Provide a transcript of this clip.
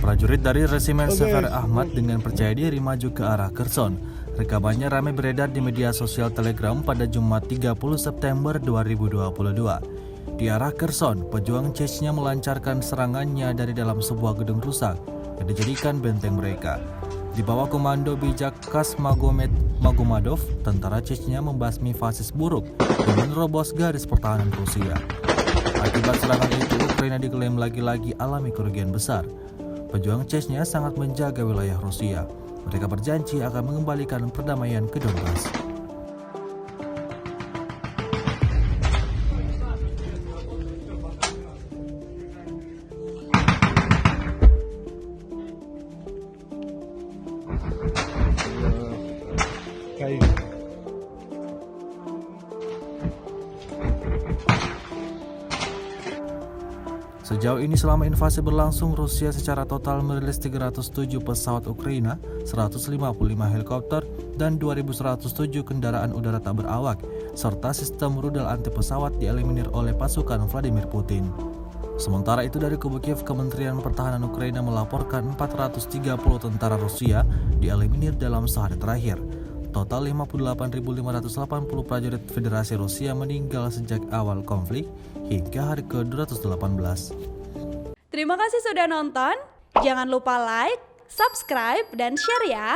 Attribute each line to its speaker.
Speaker 1: Prajurit dari Resimen Sefer Ahmad dengan percaya diri maju ke arah Kherson. Rekamannya ramai beredar di media sosial Telegram pada Jumat 30 September 2022. Di arah Kherson, pejuang Chechnya melancarkan serangannya dari dalam sebuah gedung rusak yang dijadikan benteng mereka. Di bawah komando bijak Khas Magomedov, tentara Chechnya membasmi fasis buruk dan menerobos garis pertahanan Rusia. Akibat serangan itu, Ukraina diklaim lagi-lagi alami kerugian besar. Pejuang Chechnya sangat menjaga wilayah Rusia. Mereka berjanji akan mengembalikan perdamaian ke Donbas. Sejauh ini selama invasi berlangsung, Rusia secara total merilis 307 pesawat Ukraina, 155 helikopter, dan 2.107 kendaraan udara tak berawak, serta sistem rudal anti pesawat dieliminir oleh pasukan Vladimir Putin. Sementara itu dari kubu Kiev, Kementerian Pertahanan Ukraina melaporkan 430 tentara Rusia dieliminir dalam sehari terakhir. Total 58.580 prajurit Federasi Rusia meninggal sejak awal konflik hingga hari ke-218.
Speaker 2: Terima kasih sudah nonton. Jangan lupa like, subscribe, dan share ya.